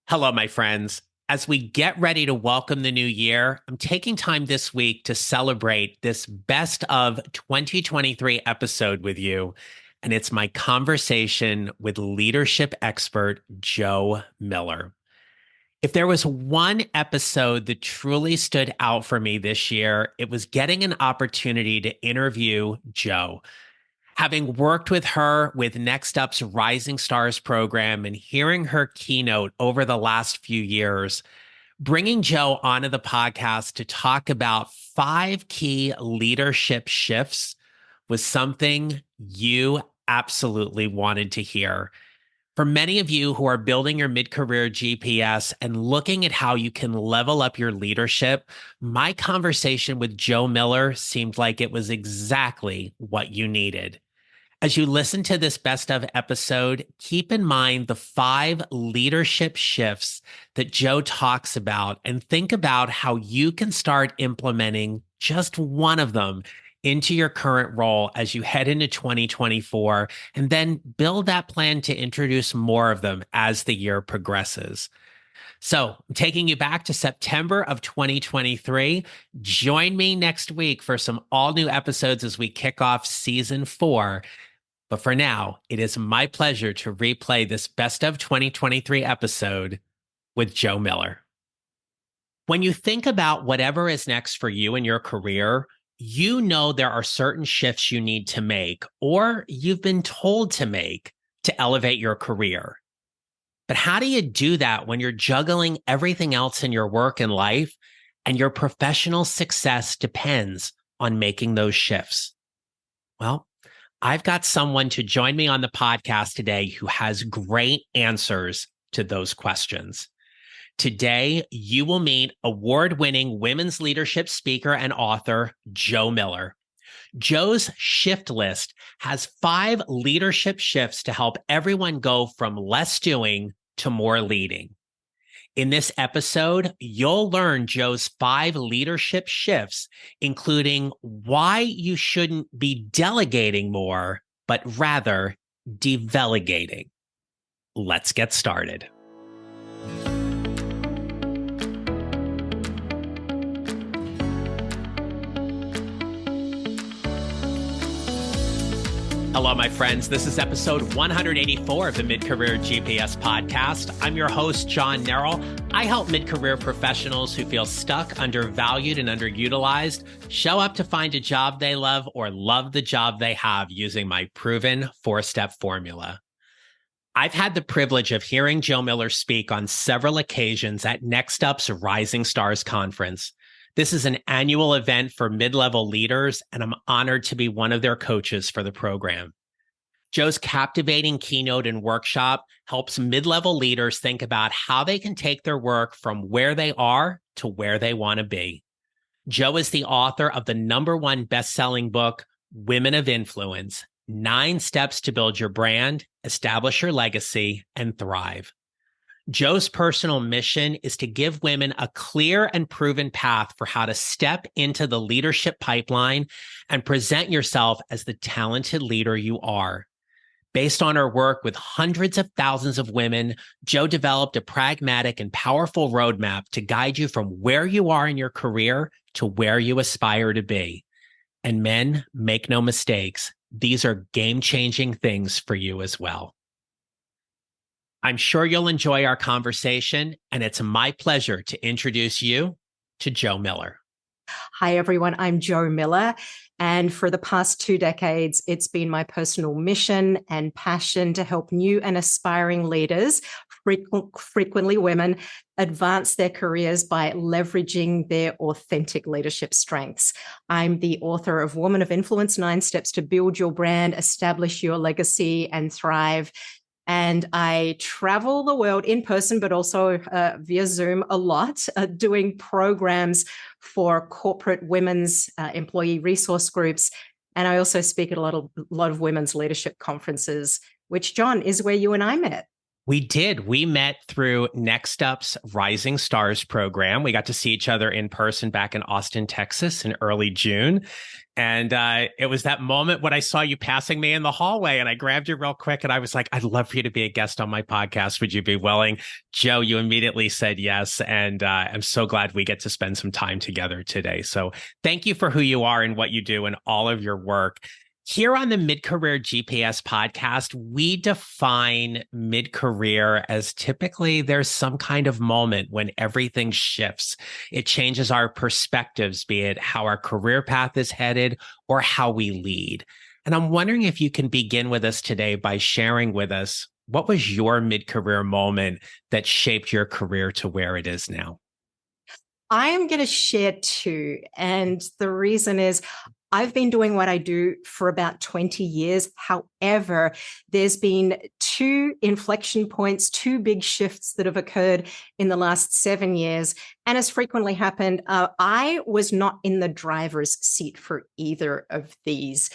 Hello, my friends. As we get ready to welcome the new year, I'm taking time this week to celebrate this best of 2023 episode with you. And it's my conversation with leadership expert Jo Miller. If there was one episode that truly stood out for me this year, it was getting an opportunity to interview Jo. Having worked with her with Next Up's Rising Stars program and hearing her keynote over the last few years, bringing Jo onto the podcast to talk about 5 key leadership shifts was something you absolutely wanted to hear. For many of you who are building your mid-career GPS and looking at how you can level up your leadership, my conversation with Jo Miller seemed like it was exactly what you needed. As you listen to this best of episode, keep in mind the 5 leadership shifts that Jo talks about and think about how you can start implementing just one of them into your current role as you head into 2024, and then build that plan to introduce more of them as the year progresses. So I'm taking you back to September of 2023. Join me next week for some all new episodes as we kick off season 4. But for now, it is my pleasure to replay this best of 2023 episode with Jo Miller. When you think about whatever is next for you in your career, you know there are certain shifts you need to make, or you've been told to make, to elevate your career. But how do you do that when you're juggling everything else in your work and life, and your professional success depends on making those shifts? Well, I've got someone to join me on the podcast today who has great answers to those questions. Today, you will meet award-winning women's leadership speaker and author, Jo Miller. Jo's shift list has 5 leadership shifts to help everyone go from less doing to more leading. In this episode, you'll learn Jo's 5 leadership shifts, including why you shouldn't be delegating more, but rather develegating. Let's get started. Hello, my friends. This is episode 184 of the Mid-Career GPS podcast. I'm your host, John Nerrill. I help mid-career professionals who feel stuck, undervalued, and underutilized show up to find a job they love or love the job they have using my proven 4-step formula. I've had the privilege of hearing Jo Miller speak on several occasions at Next Up's Rising Stars conference. This is an annual event for mid-level leaders, and I'm honored to be one of their coaches for the program. Jo's captivating keynote and workshop helps mid-level leaders think about how they can take their work from where they are to where they want to be. Jo is the author of the #1 best-selling book, Women of Influence: 9 Steps to Build Your Brand, Establish Your Legacy, and Thrive. Jo's personal mission is to give women a clear and proven path for how to step into the leadership pipeline and present yourself as the talented leader you are. Based on her work with hundreds of thousands of women, Jo developed a pragmatic and powerful roadmap to guide you from where you are in your career to where you aspire to be. And men, make no mistakes, these are game-changing things for you as well. I'm sure you'll enjoy our conversation, and it's my pleasure to introduce you to Jo Miller. Hi, everyone. I'm Jo Miller. And for the past 2 decades, it's been my personal mission and passion to help new and aspiring leaders, frequently women, advance their careers by leveraging their authentic leadership strengths. I'm the author of Women of Influence: 9 Steps to Build Your Brand, Establish Your Legacy, and Thrive. And I travel the world in person, but also via Zoom a lot, doing programs for corporate women's employee resource groups. And I also speak at a lot of women's leadership conferences, which, John, is where you and I met. We did. We met through Next Up's Rising Stars program. We got to see each other in person back in Austin, Texas in early June. And it was that moment when I saw you passing me in the hallway and I grabbed you real quick and I was like, I'd love for you to be a guest on my podcast. Would you be willing? Joe, you immediately said yes. And I'm so glad we get to spend some time together today. So thank you for who you are and what you do and all of your work. Here on the Mid-Career GPS podcast, we define mid-career as typically there's some kind of moment when everything shifts. It changes our perspectives, be it how our career path is headed or how we lead. And I'm wondering if you can begin with us today by sharing with us what was your mid-career moment that shaped your career to where it is now? I am going to share two. And the reason is I've been doing what I do for about 20 years. However, there's been two inflection points, two big shifts that have occurred in the last 7 years. And as frequently happened, I was not in the driver's seat for either of these.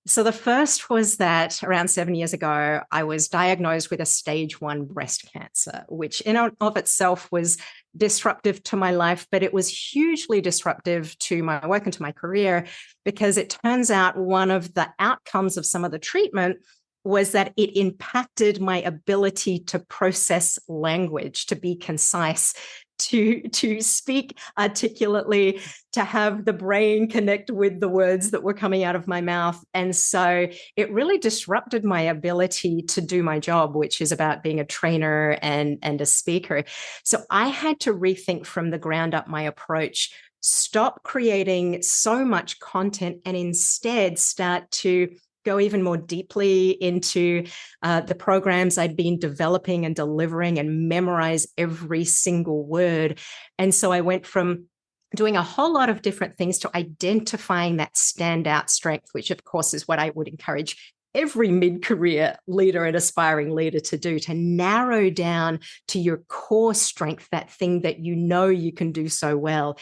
So the first was that around 7 years ago, I was diagnosed with a stage 1 breast cancer, which in and of itself was disruptive to my life, but it was hugely disruptive to my work and to my career, because it turns out one of the outcomes of some of the treatment was that it impacted my ability to process language, to be concise, to speak articulately, to have the brain connect with the words that were coming out of my mouth. And so it really disrupted my ability to do my job, which is about being a trainer and a speaker. So I had to rethink from the ground up my approach, stop creating so much content, and instead start to go even more deeply into the programs I'd been developing and delivering and memorize every single word. And so I went from doing a whole lot of different things to identifying that standout strength, which of course is what I would encourage every mid-career leader and aspiring leader to do, to narrow down to your core strength, that thing that you know you can do so well.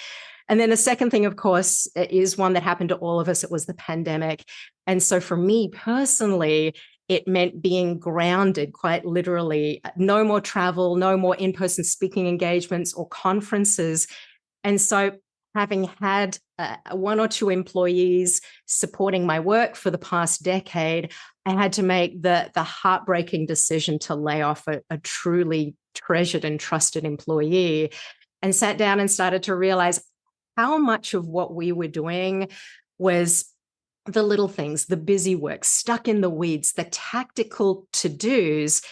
And then the second thing, of course, is one that happened to all of us. It was the pandemic. And so for me personally, it meant being grounded, quite literally. No more travel, no more in-person speaking engagements or conferences. And so having had one or two employees supporting my work for the past decade, I had to make the heartbreaking decision to lay off a truly treasured and trusted employee, and sat down and started to realize how much of what we were doing was the little things, the busy work, stuck in the weeds, the tactical to-dos.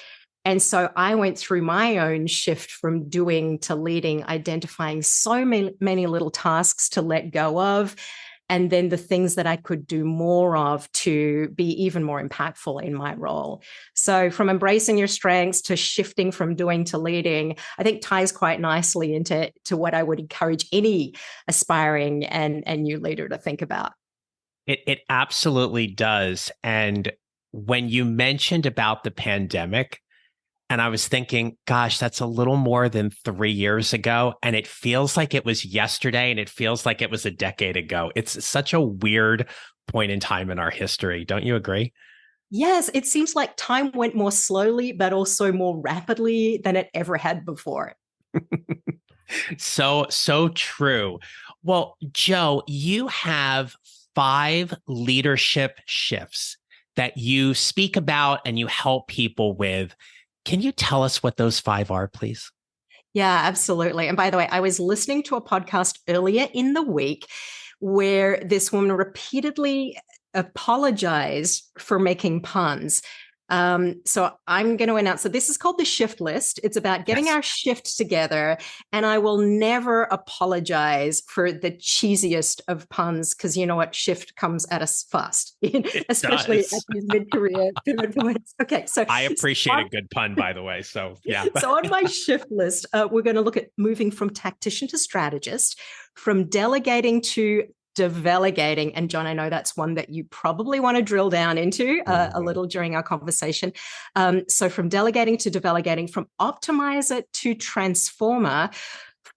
And so I went through my own shift from doing to leading, identifying so many little tasks to let go of, and then the things that I could do more of to be even more impactful in my role. So from embracing your strengths to shifting from doing to leading, I think ties quite nicely into what I would encourage any aspiring and new leader to think about. It absolutely does. And when you mentioned about the pandemic, and I was thinking, gosh, that's a little more than 3 years ago. And it feels like it was yesterday, and it feels like it was a decade ago. It's such a weird point in time in our history. Don't you agree? Yes, it seems like time went more slowly, but also more rapidly than it ever had before. So true. Well, Joe, you have 5 leadership shifts that you speak about and you help people with. Can you tell us what those 5 are, please? Yeah, absolutely. And by the way, I was listening to a podcast earlier in the week where this woman repeatedly apologized for making puns. So I'm going to announce that this is called the shift list. It's about getting our shift together. And I will never apologize for the cheesiest of puns, because you know what? Shift comes at us fast, especially at these mid-career pivot points. Okay, so I appreciate a good pun, by the way. So yeah. So on my shift list, we're going to look at moving from tactician to strategist, from delegating to delegating. And John, I know that's one that you probably want to drill down into a little during our conversation. So from delegating to delegating, from optimizer to transformer,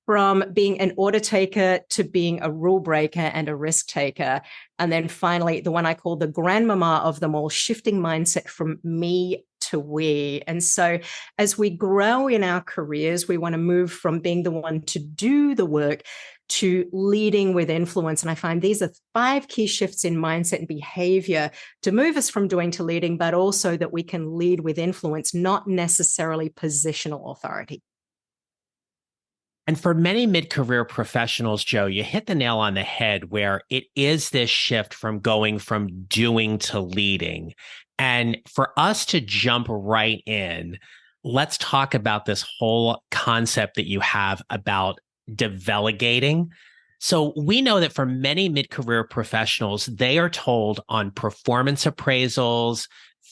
from being an order taker to being a rule breaker and a risk taker. And then finally, the one I call the grandmama of them all, shifting mindset from me to we. And so as we grow in our careers, we want to move from being the one to do the work to leading with influence. And I find these are 5 key shifts in mindset and behavior to move us from doing to leading, but also that we can lead with influence, not necessarily positional authority. And for many mid-career professionals, Joe, you hit the nail on the head where it is this shift from going from doing to leading. And for us to jump right in, let's talk about this whole concept that you have about delegating. So we know that for many mid-career professionals, they are told on performance appraisals,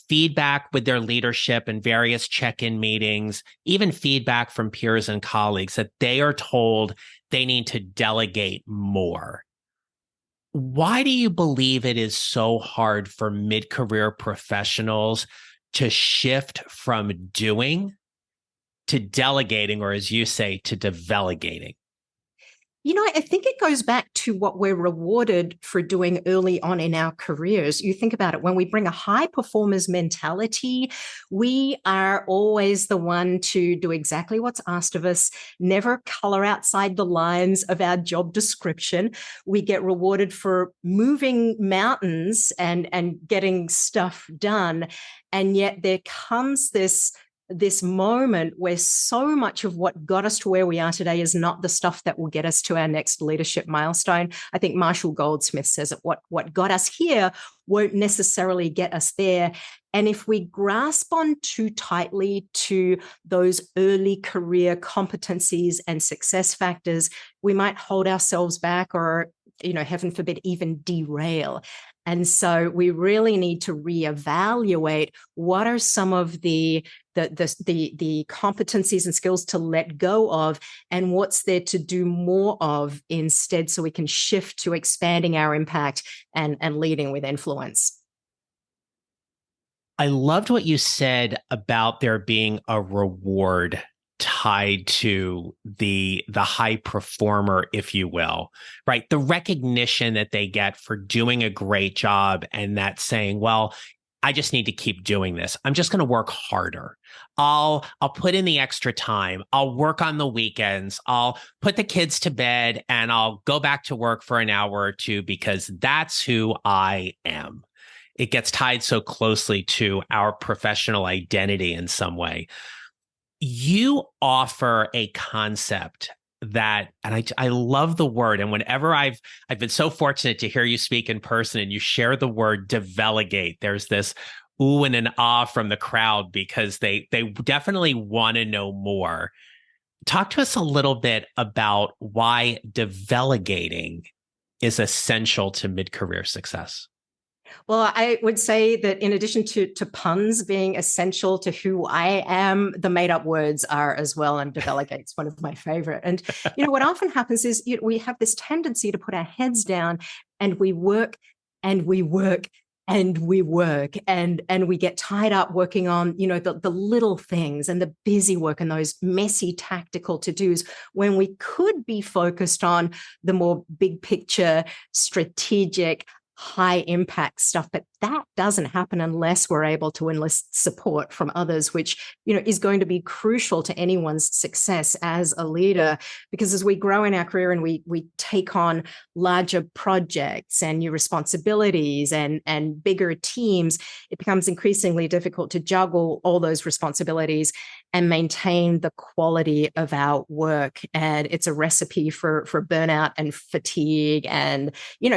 feedback with their leadership and various check-in meetings, even feedback from peers and colleagues, that they are told they need to delegate more. Why do you believe it is so hard for mid-career professionals to shift from doing to delegating, or as you say, to delegating? I think it goes back to what we're rewarded for doing early on in our careers. You think about it, when we bring a high performers mentality, we are always the one to do exactly what's asked of us, never color outside the lines of our job description. We get rewarded for moving mountains and getting stuff done. And yet there comes this moment where so much of what got us to where we are today is not the stuff that will get us to our next leadership milestone. I think Marshall Goldsmith says it, what got us here won't necessarily get us there. And if we grasp on too tightly to those early career competencies and success factors, we might hold ourselves back or, heaven forbid, even derail. And so we really need to reevaluate what are some of the competencies and skills to let go of, and what's there to do more of instead, so we can shift to expanding our impact and leading with influence. I loved what you said about there being a reward tied to the high performer, if you will, right? The recognition that they get for doing a great job, and that saying, well, I just need to keep doing this. I'm just going to work harder. I'll put in the extra time. I'll work on the weekends. I'll put the kids to bed and I'll go back to work for an hour or two because that's who I am. It gets tied so closely to our professional identity in some way. You offer a concept that, and I love the word. And whenever I've been so fortunate to hear you speak in person and you share the word delegate, there's this ooh and an ah from the crowd because they definitely want to know more. Talk to us a little bit about why delegating is essential to mid-career success. Well, I would say that in addition to puns being essential to who I am, the made-up words are as well, and delegate's one of my favorite. And, what often happens is we have this tendency to put our heads down and we work and we work and we work and we get tied up working on, the little things and the busy work and those messy tactical to-dos, when we could be focused on the more big picture, strategic, high impact stuff. But that doesn't happen unless we're able to enlist support from others, which, is going to be crucial to anyone's success as a leader. Because as we grow in our career and we take on larger projects and new responsibilities and bigger teams, it becomes increasingly difficult to juggle all those responsibilities and maintain the quality of our work. And it's a recipe for burnout and fatigue and,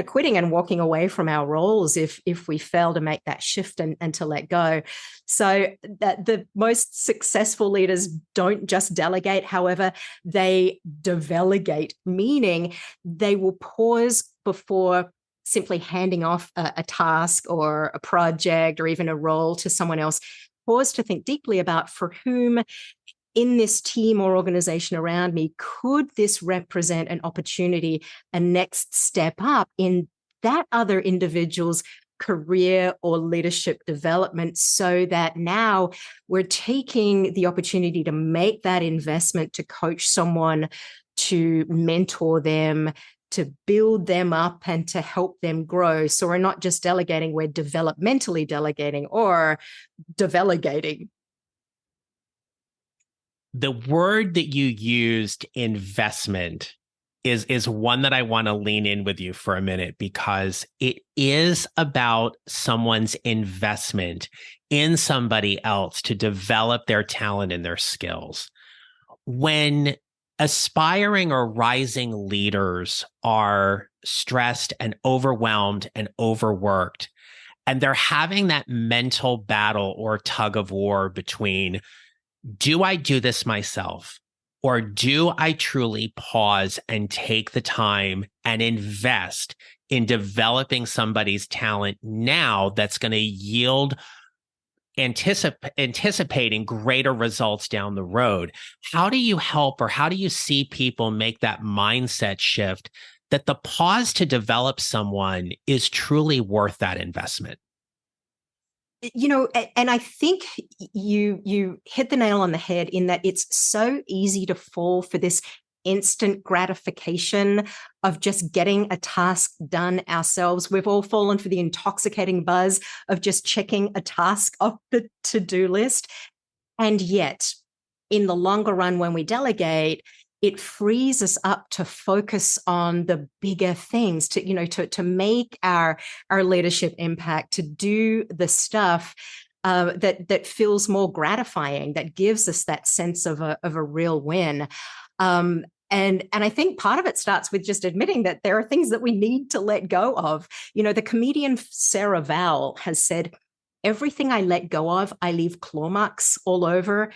quitting and walking away from our roles if we fail to make that shift and to let go. So that the most successful leaders don't just delegate. However, they delegate, meaning they will pause before simply handing off a task or a project or even a role to someone else. Pause to think deeply about, for whom in this team or organization around me could this represent an opportunity, a next step up in that other individual's career or leadership development, so that now we're taking the opportunity to make that investment to coach someone, to mentor them, to build them up and to help them grow. So we're not just delegating, we're developmentally delegating or delegating. The word that you used, investment, is one that I want to lean in with you for a minute, because it is about someone's investment in somebody else to develop their talent and their skills. When aspiring or rising leaders are stressed and overwhelmed and overworked, and they're having that mental battle or tug of war between, do I do this myself? Or do I truly pause and take the time and invest in developing somebody's talent now that's going to yield anticipating greater results down the road? How do you help, or how do you see people make that mindset shift that the pause to develop someone is truly worth that investment? And I think you hit the nail on the head in that it's so easy to fall for this instant gratification of just getting a task done ourselves. We've all fallen for the intoxicating buzz of just checking a task off the to-do list. And yet, in the longer run, when we delegate, it frees us up to focus on the bigger things, to make our leadership impact, to do the stuff that feels more gratifying, that gives us that sense of a real win. And I think part of it starts with just admitting that there are things that we need to let go of. The comedian Sarah Vowell has said, "Everything I let go of, I leave claw marks all over."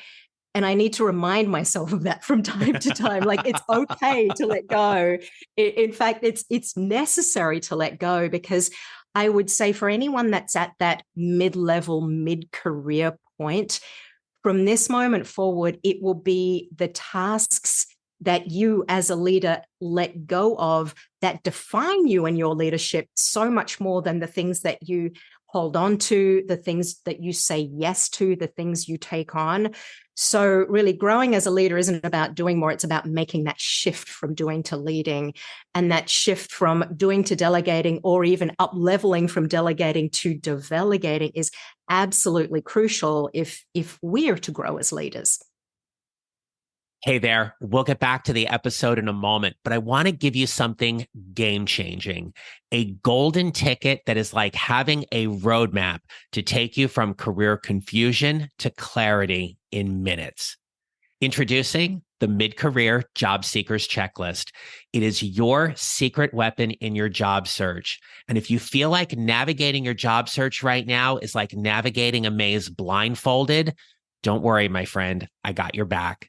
And I need to remind myself of that from time to time. Like, it's okay to let go. In fact, it's necessary to let go, because I would say for anyone that's at that mid-level, mid-career point, from this moment forward, it will be the tasks that you as a leader let go of that define you and your leadership so much more than the things that you hold on to, the things that you say yes to, the things you take on. So really, growing as a leader isn't about doing more. It's about making that shift from doing to leading, and that shift from doing to delegating, or even up-leveling from delegating to develegating, is absolutely crucial if we're to grow as leaders. Hey there, we'll get back to the episode in a moment, but I want to give you something game-changing, a golden ticket that is like having a roadmap to take you from career confusion to clarity in minutes. Introducing the Mid-Career Job Seekers Checklist. It is your secret weapon in your job search. And if you feel like navigating your job search right now is like navigating a maze blindfolded, don't worry, my friend, I got your back.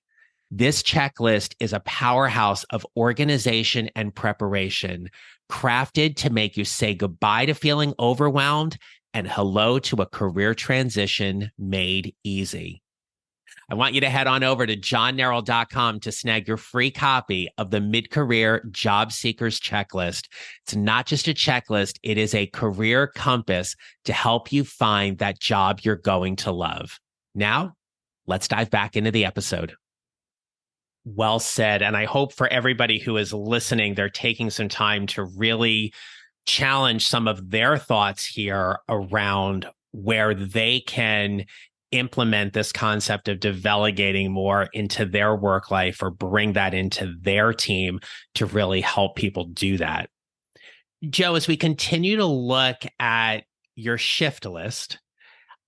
This checklist is a powerhouse of organization and preparation, crafted to make you say goodbye to feeling overwhelmed and hello to a career transition made easy. I want you to head on over to johnneral.com to snag your free copy of the Mid-Career Job Seekers Checklist. It's not just a checklist, it is a career compass to help you find that job you're going to love. Now, let's dive back into the episode. Well said. And I hope for everybody who is listening, they're taking some time to really challenge some of their thoughts here around where they can implement this concept of delegating more into their work life, or bring that into their team to really help people do that. Joe, as we continue to look at your shift list,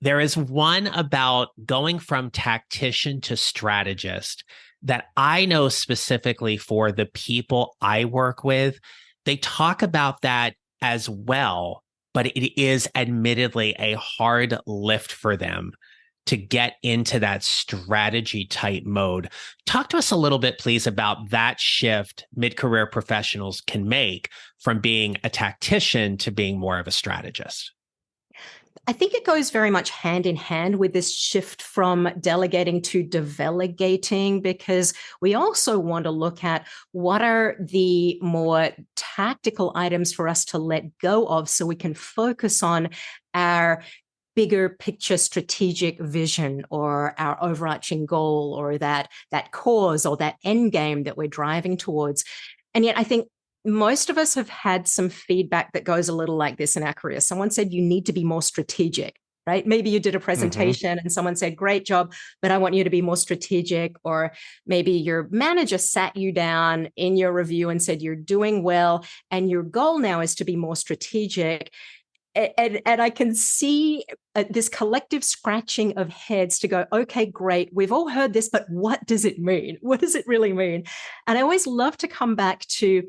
there is one about going from tactician to strategist that I know specifically for the people I work with. They talk about that as well, but it is admittedly a hard lift for them to get into that strategy type mode. Talk to us a little bit, please, about that shift mid-career professionals can make from being a tactician to being more of a strategist. I think it goes very much hand in hand with this shift from delegating to develegating, because we also want to look at what are the more tactical items for us to let go of so we can focus on our bigger picture strategic vision, or our overarching goal, or that cause, or that end game that we're driving towards. And yet I think most of us have had some feedback that goes a little like this in our career. Someone said, you need to be more strategic. right? Maybe you did a Mm-hmm. presentation and someone said, great job, but I want you to be more strategic. Or maybe your manager sat you down in your review and said, you're doing well, and your goal now is to be more strategic. And I can see this collective scratching of heads to go, okay, great. We've all heard this, but what does it mean? What does it really mean? And I always love to come back to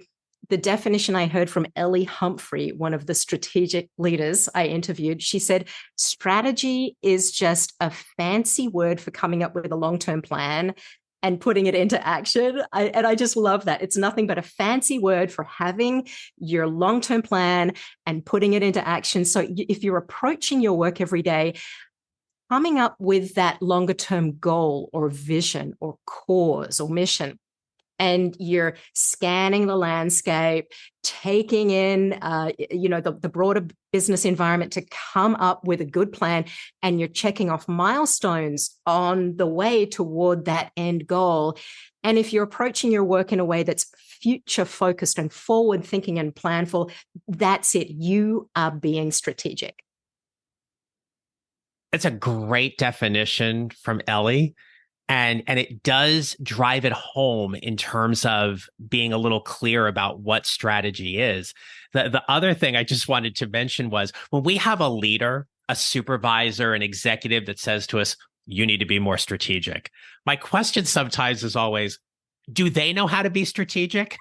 the definition I heard from Ellie Humphrey, one of the strategic leaders I interviewed. She said, strategy is just a fancy word for coming up with a long-term plan and putting it into action. And I just love that. It's nothing but a fancy word for having your long-term plan and putting it into action. So if you're approaching your work every day, coming up with that longer-term goal or vision or cause or mission, and you're scanning the landscape, taking in, the broader business environment to come up with a good plan, and you're checking off milestones on the way toward that end goal. And if you're approaching your work in a way that's future focused and forward thinking and planful, that's it. You are being strategic. It's a great definition from Ellie. And it does drive it home in terms of being a little clear about what strategy is. The other thing I just wanted to mention was when we have a leader, a supervisor, an executive that says to us, you need to be more strategic. My question sometimes is always, do they know how to be strategic?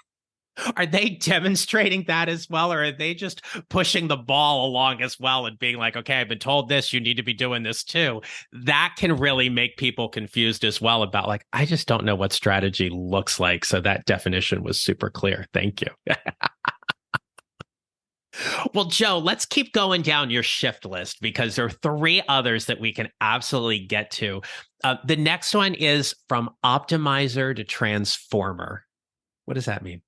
Are they demonstrating that as well? Or are they just pushing the ball along as well and being like, okay, I've been told this, you need to be doing this too? That can really make people confused as well about like, I just don't know what strategy looks like. So that definition was super clear. Thank you. Well, Joe, let's keep going down your shift list because there are three others that we can absolutely get to. The next one is from optimizer to transformer. What does that mean?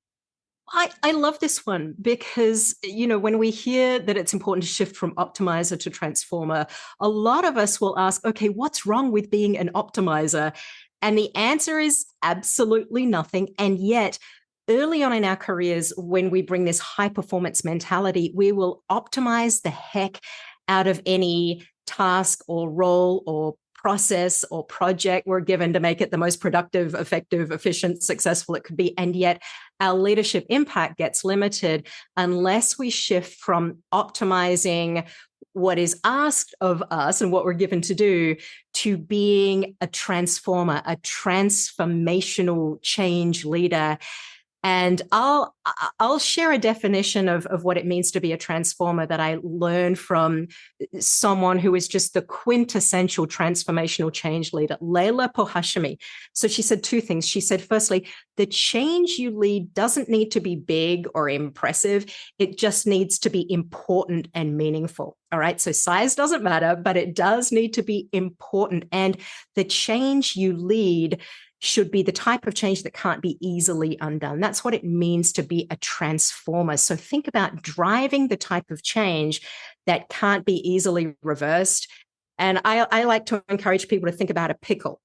I love this one because, when we hear that it's important to shift from optimizer to transformer, a lot of us will ask, okay, what's wrong with being an optimizer? And the answer is absolutely nothing. And yet, early on in our careers, when we bring this high performance mentality, we will optimize the heck out of any task or role or process or project we're given to make it the most productive, effective, efficient, successful it could be. And yet our leadership impact gets limited unless we shift from optimizing what is asked of us and what we're given to do to being a transformer, a transformational change leader. And I'll share a definition of what it means to be a transformer that I learned from someone who is just the quintessential transformational change leader, Leila Pohashemi. So she said two things. She said, firstly, the change you lead doesn't need to be big or impressive. It just needs to be important and meaningful. All right. So size doesn't matter, but it does need to be important. And the change you lead should be the type of change that can't be easily undone. That's what it means to be a transformer. So think about driving the type of change that can't be easily reversed. And I like to encourage people to think about a pickle.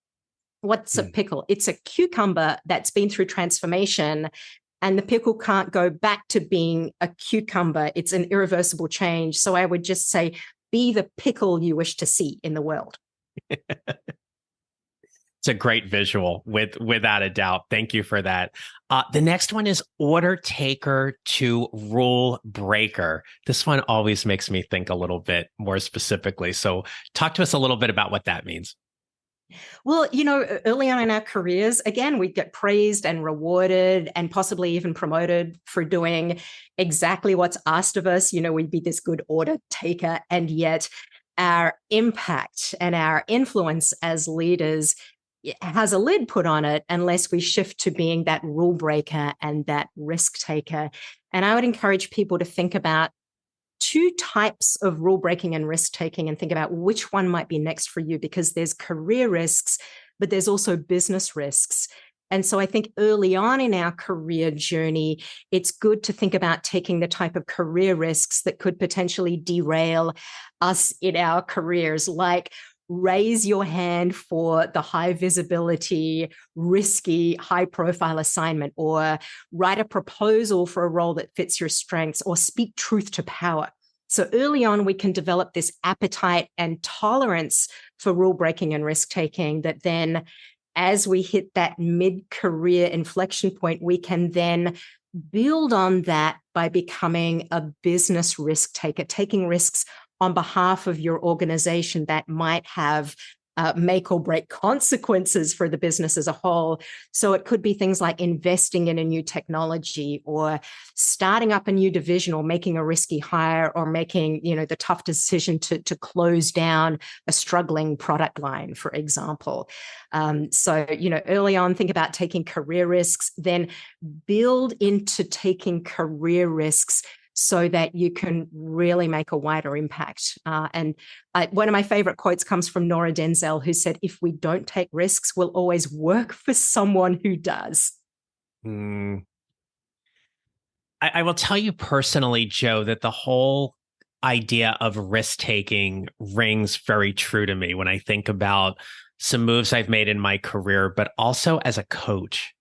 What's a pickle? It's a cucumber that's been through transformation, and the pickle can't go back to being a cucumber. It's an irreversible change. So I would just say, be the pickle you wish to see in the world. It's a great visual without a doubt. Thank you for that. The next one is order taker to rule breaker. This one always makes me think a little bit more specifically. So talk to us a little bit about what that means. Well, early on in our careers, again, we get praised and rewarded and possibly even promoted for doing exactly what's asked of us. We'd be this good order taker. And yet our impact and our influence as leaders has a lid put on it unless we shift to being that rule breaker and that risk taker. And I would encourage people to think about two types of rule breaking and risk taking and think about which one might be next for you, because there's career risks, but there's also business risks. And so I think early on in our career journey, it's good to think about taking the type of career risks that could potentially derail us in our careers, like raise your hand for the high visibility, risky, high profile assignment, or write a proposal for a role that fits your strengths, or speak truth to power. So early on, we can develop this appetite and tolerance for rule breaking and risk taking that then, as we hit that mid-career inflection point, we can then build on that by becoming a business risk taker, taking risks on behalf of your organization that might have make or break consequences for the business as a whole. So it could be things like investing in a new technology or starting up a new division or making a risky hire or making, the tough decision to close down a struggling product line, for example. So early on, think about taking career risks, then build into taking career risks so that you can really make a wider impact. One of my favorite quotes comes from Nora Denzel, who said, if we don't take risks, we'll always work for someone who does. I will tell you personally, Joe, that the whole idea of risk taking rings very true to me when I think about some moves I've made in my career, but also as a coach.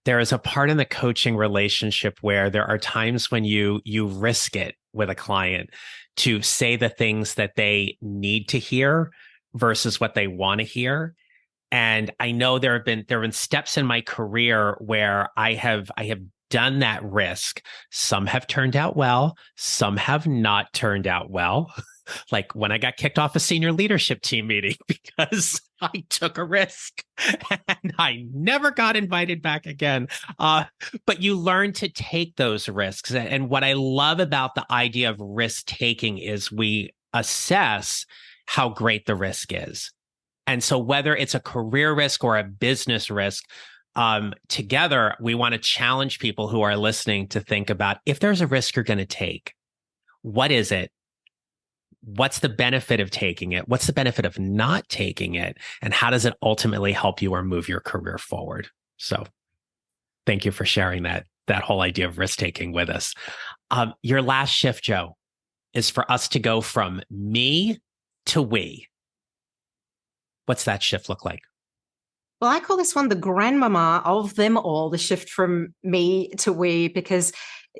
There is a part in the coaching relationship where there are times when you risk it with a client to say the things that they need to hear versus what they want to hear. And I know there have been steps in my career where I have done that risk. Some have turned out well, some have not turned out well. Like when I got kicked off a senior leadership team meeting because I took a risk and I never got invited back again. But you learn to take those risks. And what I love about the idea of risk taking is we assess how great the risk is. And so whether it's a career risk or a business risk, together, we want to challenge people who are listening to think about if there's a risk you're going to take, what is it? What's the benefit of taking it? What's the benefit of not taking it? And how does it ultimately help you or move your career forward? So thank you for sharing that whole idea of risk taking with us. Your last shift, Joe, is for us to go from me to we. What's that shift look like? Well, I call this one the grandmama of them all, the shift from me to we, because,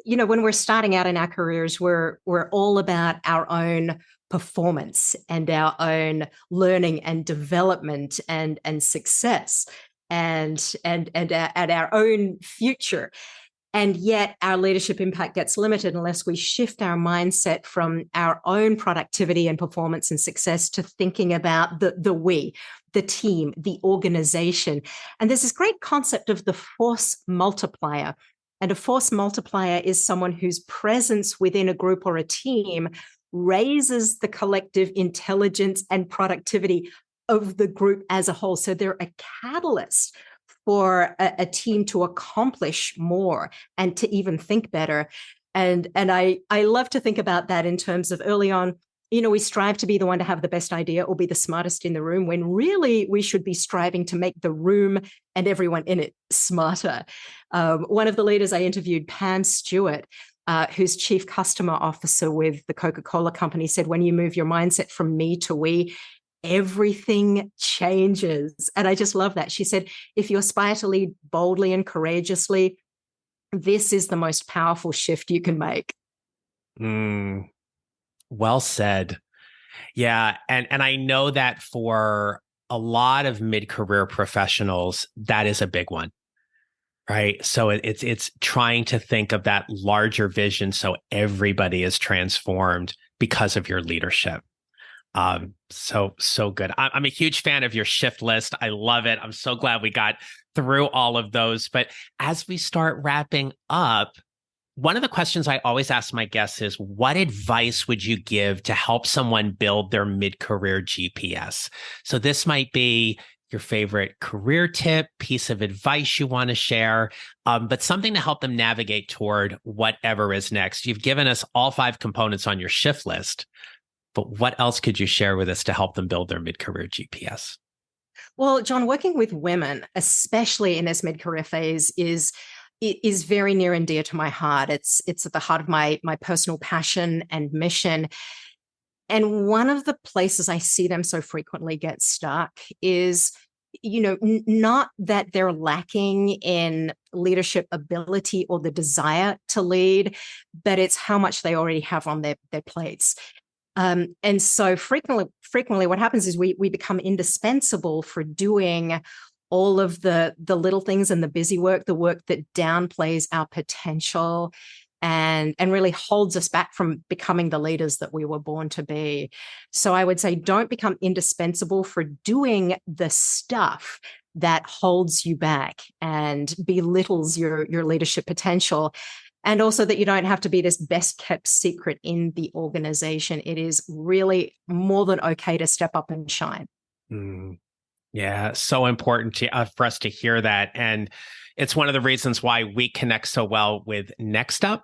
when we're starting out in our careers, we're all about our own performance and our own learning and development and success and our own future. And yet our leadership impact gets limited unless we shift our mindset from our own productivity and performance and success to thinking about the we, the team, the organization. And there's this great concept of the force multiplier. And a force multiplier is someone whose presence within a group or a team raises the collective intelligence and productivity of the group as a whole. So they're a catalyst for a team to accomplish more and to even think better. And I love to think about that in terms of early on, we strive to be the one to have the best idea or be the smartest in the room, when really we should be striving to make the room and everyone in it smarter. One of the leaders I interviewed, Pam Stewart, who's chief customer officer with the Coca-Cola company, said, when you move your mindset from me to we, everything changes. And I just love that. She said, if you aspire to lead boldly and courageously, this is the most powerful shift you can make. Well said. Yeah. And I know that for a lot of mid-career professionals, that is a big one, right? So it's trying to think of that larger vision so everybody is transformed because of your leadership. So good. I'm a huge fan of your shift list. I love it. I'm so glad we got through all of those. But as we start wrapping up, one of the questions I always ask my guests is, what advice would you give to help someone build their mid-career GPS? So this might be your favorite career tip, piece of advice you want to share, but something to help them navigate toward whatever is next. You've given us all 5 components on your shift list, but what else could you share with us to help them build their mid-career GPS? Well, John, working with women, especially in this mid-career phase, is very near and dear to my heart. It's at the heart of my personal passion and mission. And one of the places I see them so frequently get stuck is not that they're lacking in leadership ability or the desire to lead, but it's how much they already have on their plates. And so frequently what happens is we become indispensable for doing all of the little things and the busy work, the work that downplays our potential and really holds us back from becoming the leaders that we were born to be. So I would say don't become indispensable for doing the stuff that holds you back and belittles your leadership potential. And also that you don't have to be this best kept secret in the organization. It is really more than okay to step up and shine. Yeah, so important for us to hear that. And it's one of the reasons why we connect so well with Next Up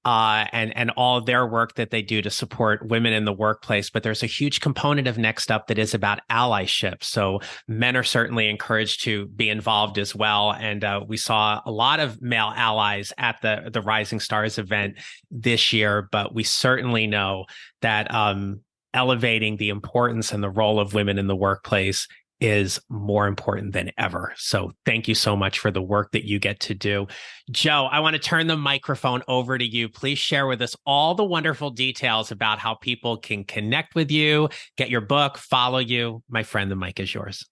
and all their work that they do to support women in the workplace. But there's a huge component of Next Up that is about allyship. So men are certainly encouraged to be involved as well. And we saw a lot of male allies at the Rising Stars event this year, but we certainly know that elevating the importance and the role of women in the workplace is more important than ever. So thank you so much for the work that you get to do. Joe, I want to turn the microphone over to you. Please share with us all the wonderful details about how people can connect with you, get your book, follow you. My friend, the mic is yours.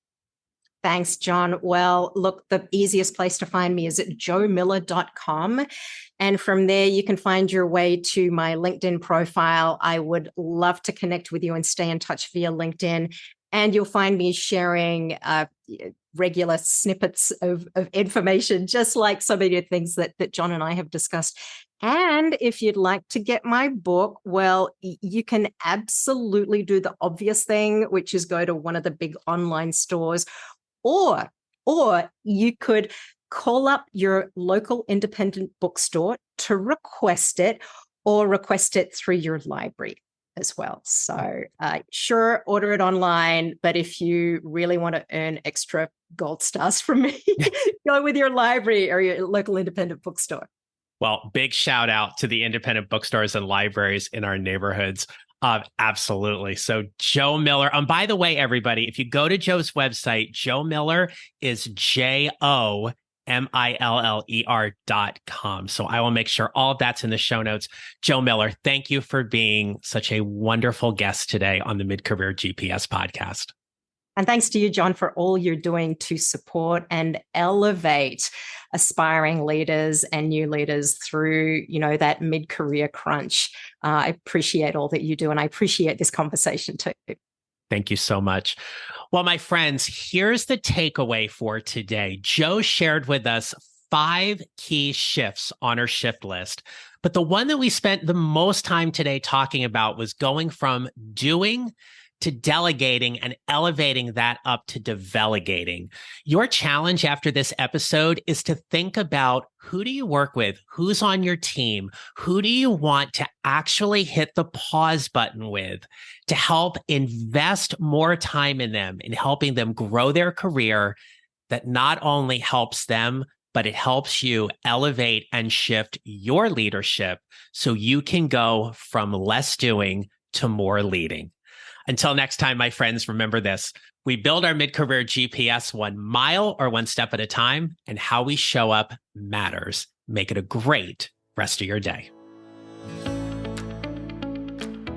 Thanks, John. Well, look, the easiest place to find me is at joemiller.com. And from there, you can find your way to my LinkedIn profile. I would love to connect with you and stay in touch via LinkedIn. And you'll find me sharing regular snippets of information, just like so many things that John and I have discussed. And if you'd like to get my book, well, you can absolutely do the obvious thing, which is go to one of the big online stores, or you could call up your local independent bookstore to request it, or request it through your library as well. So sure, order it online, but if you really want to earn extra gold stars from me, go with your library or your local independent bookstore. Well, big shout out to the independent bookstores and libraries in our neighborhoods. Absolutely. So Joe Miller. By the way, everybody, if you go to Joe's website, Joe Miller is JoeMiller.com. So I will make sure all of that's in the show notes. Joe Miller, thank you for being such a wonderful guest today on the Mid-Career GPS podcast. And thanks to you, John, for all you're doing to support and elevate aspiring leaders and new leaders through, that mid-career crunch. I appreciate all that you do, and I appreciate this conversation too. Thank you so much. Well, my friends, here's the takeaway for today. Joe shared with us 5 key shifts on her shift list. But the one that we spent the most time today talking about was going from doing to delegating and elevating that up to develegating. Your challenge after this episode is to think about, who do you work with? Who's on your team? Who do you want to actually hit the pause button with to help invest more time in them, in helping them grow their career? That not only helps them, but it helps you elevate and shift your leadership so you can go from less doing to more leading. Until next time, my friends, remember this: we build our mid-career GPS 1 mile or 1 step at a time, and how we show up matters. Make it a great rest of your day.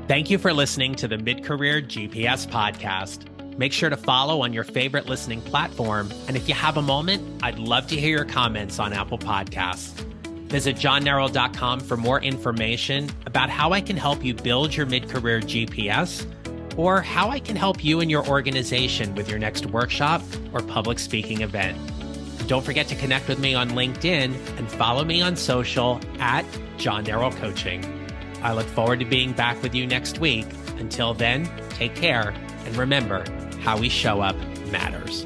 Thank you for listening to the Mid-Career GPS podcast. Make sure to follow on your favorite listening platform. And if you have a moment, I'd love to hear your comments on Apple Podcasts. Visit johnnarroll.com for more information about how I can help you build your mid-career GPS, or how I can help you and your organization with your next workshop or public speaking event. Don't forget to connect with me on LinkedIn and follow me on social at John Narroll Coaching. I look forward to being back with you next week. Until then, take care, and remember, how we show up matters.